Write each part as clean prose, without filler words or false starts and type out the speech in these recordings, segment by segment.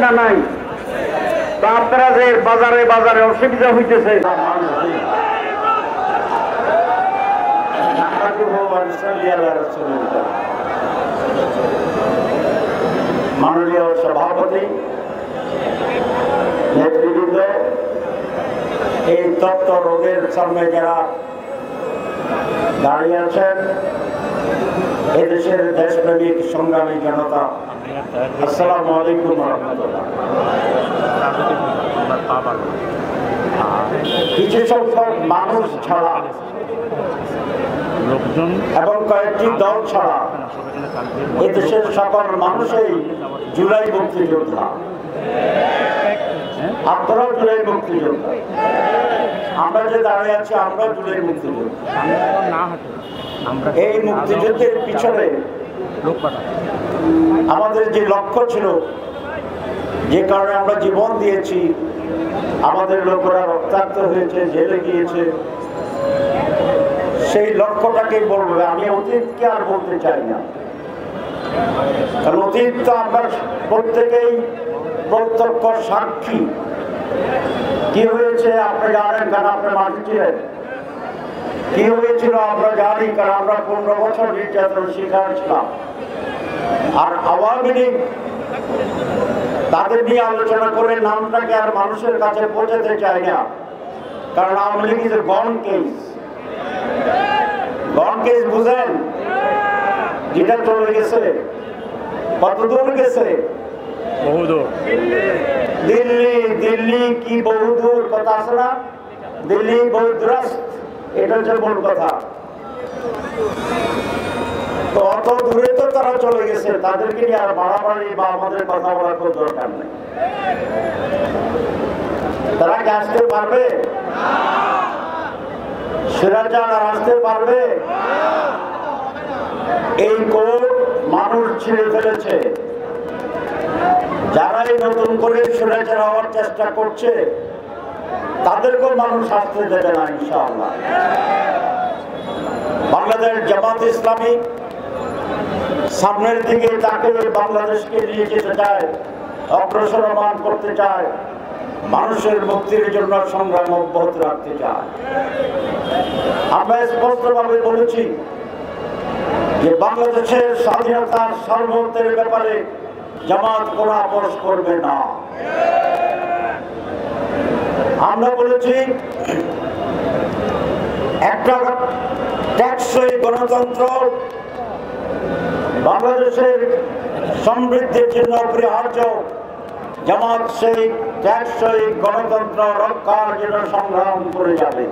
না নাই? তো আপনারা যে বাজারে বাজারে অসুবিধা হইতেছে, মাননীয় সভাপতি, নেতৃবৃন্দ, এই তত্ত্ব রোগের সামনে যারা দাঁড়িয়ে আছেন, এদেশের দেশপ্রেমিক সংগ্রামী জনতা, আসসালামু আলাইকুম রহমতুল্লাহ। কিছু সংখ্যক মানুষ ছাড়া এবং কয়েকটি দল ছাড়া এদেশের সকল মানুষই জুলাই মুক্তিযোদ্ধা। আপনারাও জুলাই মুক্তিযোদ্ধা, আমরা যে দাঁড়িয়ে আছি আমরা জুলাই মুক্তিযোদ্ধা। এই মুক্তিযুদ্ধের পিছনে আমাদের যে লক্ষ্য ছিল, যে কারণে আমরা জীবন দিয়েছি, আমাদের লোকেরা রক্তাক্ত হয়েছে, জেলে গিয়েছে, সেই লক্ষ্যটাকেই বলবো। আমি অতীতকে আর বলতে চাই না, কারণ অতীত তো আমরা প্রত্যেকেই প্রত্যক্ষ সাক্ষী। কি হয়েছে আপনি জানেন, কারণ আপনি মাঠে ছিলেন। কি হয়েছিল আমরা জানি, কারণ আমরা 15 বছর নির্যাতন শিকার ছিলাম। আর আওয়ামী লীগ, তাদের নিয়ে আলোচনা করে নামটাকে আর মানুষের কাছে পৌঁছাতে চায় না, কারণ Awami League is gone case. Gone case বুঝেন? যেটা চলে গেছে, কত দূর গেছে? বহুদূর। দিল্লি, দিল্লি কি বহুদূর কথা আছে না? দিল্লি বহুদূরস্ত, এটা হচ্ছে মূল কথা। তো অত দূরে তো তারা চলে গেছে, তাদেরকে নিয়ে আর বাড়াবাড়ি বা আমাদের কথা বলার কোনো দরকার নেই। তারা কি আসতে পারবে? স্বৈরাচার আর আসতে পারবে? এই কোড মানুষ ছিঁড়ে ফেলেছে। যারাই নতুন করে স্বৈরাচার হওয়ার চেষ্টা করছে, তাদেরকেও মানুষ আসতে দেবে না ইনশাআল্লাহ। বাংলাদেশ জামাত ইসলামী সামনের দিকে তাকে বাংলাদেশকে নিয়ে যেতে চায়, অগ্রসরমান করতে চায়, মানুষের মুক্তির জন্য সংগ্রাম অব্যাহত রাখতে চায়। আমরা স্পষ্টভাবে বলেছি যে বাংলাদেশের স্বাধীনতার সার্বভৌমত্বের ব্যাপারে জামাত কোনো আপোষ করবে না। আমরা বলেছি একটা টেকসই গণতন্ত্র বাংলাদেশের সমৃদ্ধির জন্য অপরিহার্য। জামাত সেই টেকসই গণতন্ত্র রক্ষার জন্য সংগ্রাম করে যাবে।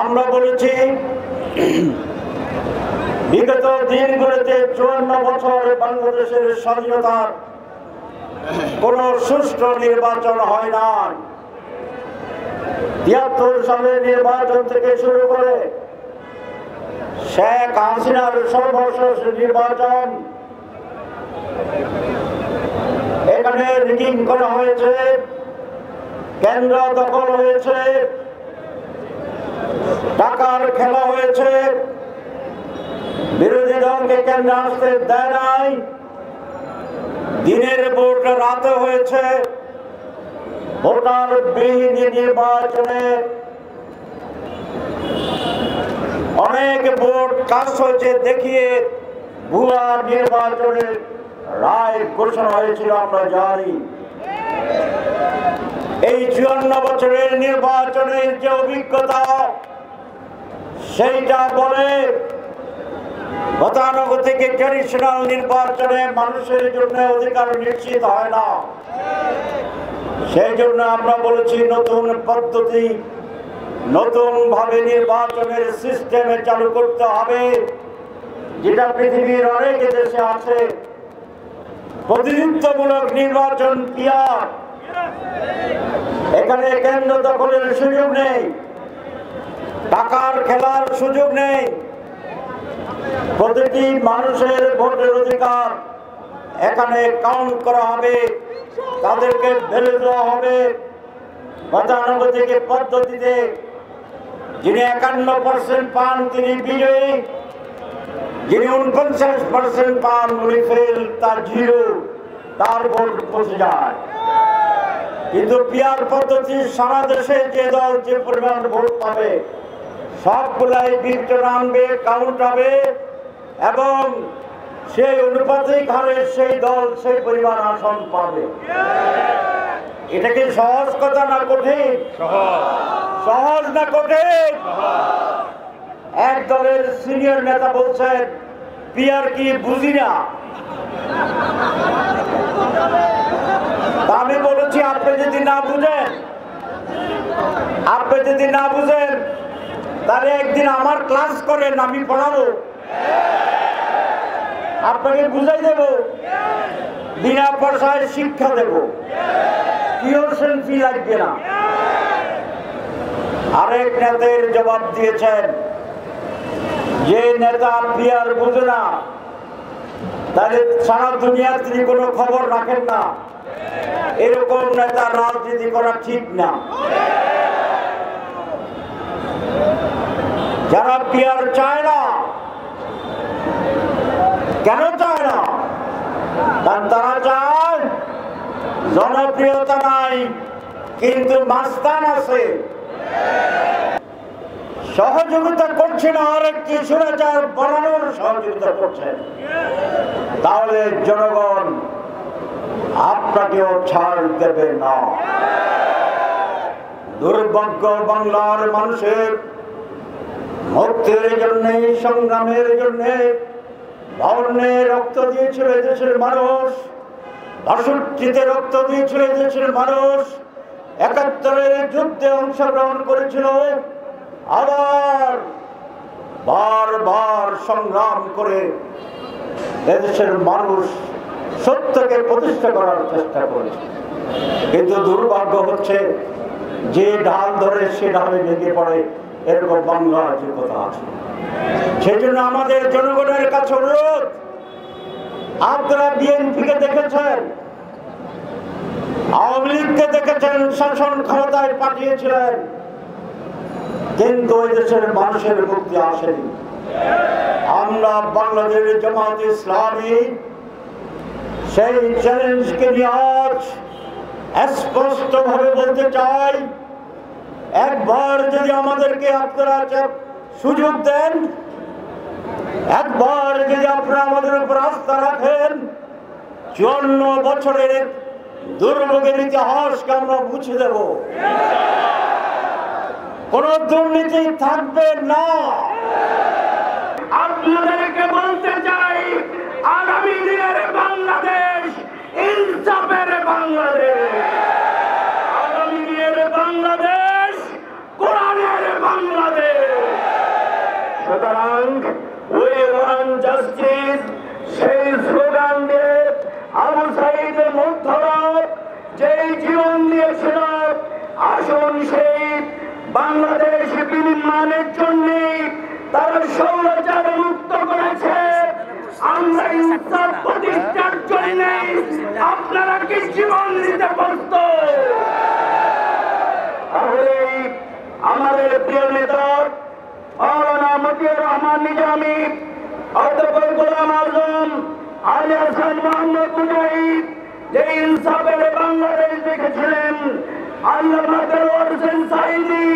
আমরা বলেছি বিগত দিনগুলোতে 54 বছর বাংলাদেশের স্বাধীনতার কোন সুষ্ঠু নির্বাচন হয় না। 73 সালের নির্বাচন থেকে শুরু করে শেখ হাসিনার সর্বশেষ নির্বাচন, এখানে রিগিং করা হয়েছে, কেন্দ্র দখল হয়েছে, টাকার খেলা হয়েছে, বিরোধী দলকে কেন্দ্রে আসতে দেয় নাই, দিনের ভোট রাতে হয়েছে, ভোটার বিহীন নির্বাচনে অনেক ভোট কাজ হয়েছে দেখিয়ে ভুয়া নির্বাচনের রায় ঘোষণা হয়েছিল আমরা জানি। এই 54 বছরের নির্বাচনের যে অভিজ্ঞতা, সেইটা বলে গতানুগতিক ট্রেডিশনাল নির্বাচনে মানুষের জন্য অধিকার নিশ্চিত হয় না। সেই জন্য আমরা বলেছি নতুন পদ্ধতি, নতুন ভাবে নির্বাচনের সিস্টেমে চালু করতে হবে, যেটা পৃথিবীর অনেক দেশে আছে। প্রতিনিধিত্বমূলক নির্বাচন পিয়ার, এখানে কেন্দ্র দখলের সুযোগ নেই, টাকার খেলার সুযোগ নেই। প্রতিটি মানুষের ভোটের অধিকার এখানে কাউন্ট করা হবে, তাদেরকে ভ্যালু দেওয়া হবে গতানুগতিক পদ্ধতিতে। যিনি 51% পান তিনি বিজয়ী, যিনি 49% পান উনি ফেল, তার 0। তার ভোট পৌঁছে যায়। কিন্তু পিআর পদ্ধতি সারা দেশে যে দল যে পরিমাণ ভোট পাবে সবগুলাই বিবেচনা আনবে, কাউন্ট হবে এবং সেই অনুপাতিক হারে সেই দল সেই পরিমাণ আসন পাবে। এটা কি সহজ কথা না কঠিন? সহজ না কঠিন? এক দলের সিনিয়র নেতা বলছেন পিআর কি বুঝি না। আমি বলেছি আপনি যদি না বুঝেন তাহলে একদিন আমার ক্লাস করেন, আমি পড়াবো, আপনাকে বুঝাই দেব, বিনা পয়সায় শিক্ষা দেব, টিউশন ফি লাগবে না। আরেক নেতার জবাব দিয়েছেন যে নেতা পিআর বুঝে না তাহলে সারা দুনিয়ার তিনি কোনো খবর রাখেন না, এরকম নেতা রাজনীতি করা ঠিক না। যারা পিআর চায় না, কেন চায় না? কারণ তারা চায় জনপ্রিয়তা নাই কিন্তু মাস্তান আছে, সহযোগিতা করছে না, আরেকটি স্বৈরাচার বানানোর সহযোগিতা করছেন। তাহলে জনগণ আপনাকেও ছাড় দেবে না। দুর্ভাগ্য বাংলার মানুষের মুক্তির জন্য, সংগ্রামের জন্য বর্ণে রক্ত দিয়েছিল দেশের মানুষ, ৬২তে রক্ত দিয়েছিল দেশের মানুষ, ৭১-এর যুদ্ধে অংশগ্রহণ করেছিল, আবার বারবার সংগ্রাম করে এদেশের মানুষ সত্যকে প্রতিষ্ঠা করার চেষ্টা করেছে। কিন্তু দুর্ভাগ্য হচ্ছে যে ঢাল ধরে সে ঢালে ভেঙে পড়ে, এরকম বাংলার যে কথা আছে। সেই জন্য আমাদের জনগণের কাছে অনুরোধ, আপনারা বিএনপিকে দেখেছেন, আওয়ামী লীগকে দেখেছেন, শাসন ক্ষমতায় পাঠিয়েছিলেন, কিন্তু ওই দেশের মানুষের মুক্তি আসেনি। আমরা বাংলাদেশ জামাত ইসলামী সেই চ্যালেঞ্জকে নিয়ে আজ স্পষ্টভাবে বলতে চাই, একবার যদি আমাদেরকে আপনারা সুযোগ দেন, একবার যদি আপনারা আমাদের উপর আস্থা রাখেন, ৫৪ বছরের দুর্ভোগের ইতিহাসকে আমরা মুছে দেব, কোন দুর্নীতি থাকবে না। আপনাদেরকে বলতে চাই, আগামী দিনের বাংলাদেশ ইনসাফের বাংলাদেশ, আগামী দিনের বাংলাদেশ কোরআনের বাংলাদেশ। সুতরাং উই ওয়ান্ট জাস্টিস, সেই স্লোগান দিয়ে আবু সাঈদ মুগ্ধরা যেই জীবন দিয়েছিল, আসুন সেই বাংলাদেশ বিনির্মাণের জন্য তারা স্বৈরাচার মুক্ত করেছে। আমরা ইনসাফ প্রতিষ্ঠার জন্য আপনারা কি জীবন দিতে প্রস্তুত? তাহলে আমাদের প্রিয় নেতা মাওলানা মতিউর রহমান নিজামী, অধ্যাপক গোলাম আজম, আলী হাসান মোহাম্মদ মুজাহিদ যে ইনসাফের বাংলাদেশ দেখেছিলেন, আল্লামা দেলোয়ার হোসেন সাঈদী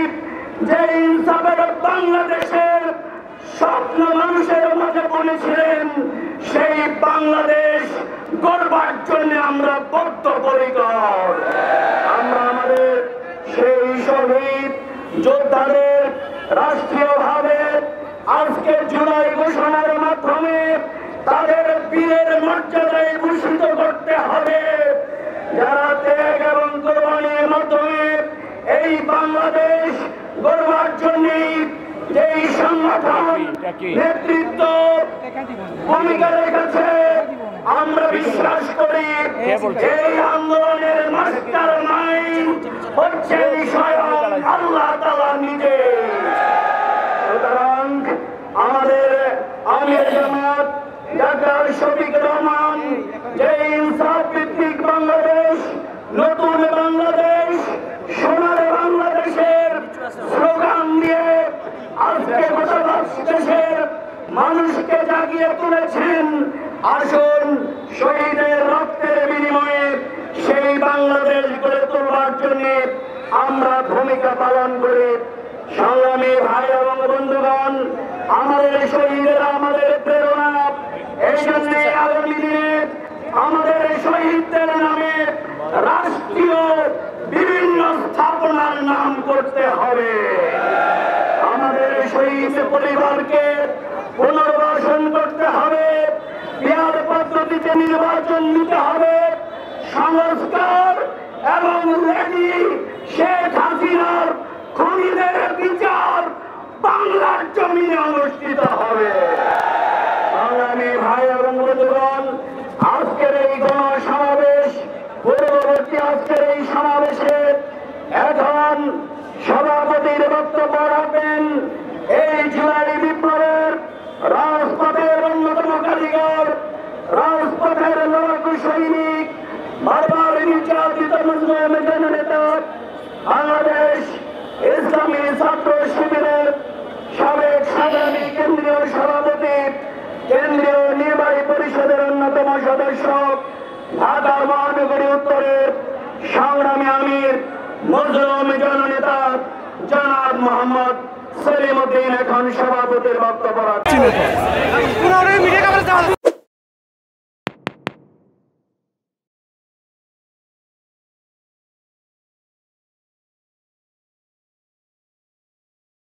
যে ইনসাফের বাংলাদেশের স্বপ্ন মানুষের মাঝে বলেছিলেন, সেই বাংলাদেশ গড়বার জন্য আমরা বদ্ধপরিকর। আমরা আমাদের সেই শহীদ যোদ্ধাদের রাষ্ট্রীয়ভাবে আজকে জুলাই ঘোষণার মাধ্যমে তাদের বীরের মর্যাদায় ভূষিত করতে হবে, যারা ত্যাগ এবং কোরবানির মাধ্যমে এই বাংলাদেশ গড়বার জন্য যেই সংগঠন নেতৃত্ব ভূমিকা রেখেছে, আমরা বিশ্বাস করি এই আন্দোলনের মাস্টার মাইন্ড হচ্ছে স্বয়ং আল্লাহ তাআলা নিজে। সুতরাং আমাদের আমির জামাত ডাক্তার শফিক রহমান যে ইনসাফ ভিত্তিক বাংলাদেশ, নতুন বাংলাদেশ, সোনার বাংলাদেশের স্লোগান দিয়ে আজকে গোটা দেশের মানুষকে জাগিয়ে তুলেছেন। আসুন শহীদের রক্তের বিনিময়ে বাংলাদেশ গড়ে তোলবার জন্য আমরা ভূমিকা পালন করি। সংগ্রামী ভাই এবং বন্ধুগণ, আমাদের শহীদেরা আমাদের প্রেরণা। এই জন্য আগামী দিনে আমাদের শহীদদের নামে রাষ্ট্রীয় বিভিন্ন স্থাপনার নাম করতে হবে। আমাদের শহীদ পরিবারকে পুনর্বাসন করতে হবে, মেয়াদ পদ্ধতিতে নির্বাচন দিতে হবে, সংস্কার এবং শেখ হাসিনার খুনিদের বিচার বাংলার জমিনে অনুষ্ঠিত হবে। সংগ্রামী ভাই এবং বন্ধুগণ, আজকের এই গণসমাবেশ, পূর্ববর্তী আজকের এই সমাবেশে এখন সভাপতির বক্তব্য রাখবেন এই জুলাই বিপ্লবের রাজপথের অন্যতম কারিগর, রাজপথের লড়াকু সৈনিক, বারবার নির্যাতিত মুসলিম জননেতা, বাংলাদেশ ইসলামী ছাত্র শিবিরের সাবেক সংগ্রামী কেন্দ্রীয় সভাপতি, কেন্দ্রীয় নির্বাহী পরিষদের অন্যতম সদস্য, ঢাকা মহানগরী উত্তরের সংগ্রামী আমির, মজলুম জননেতা জনাব মোহাম্মদ সলিম উদ্দিন এখন সভাপতির বক্তব্য রাখছেন।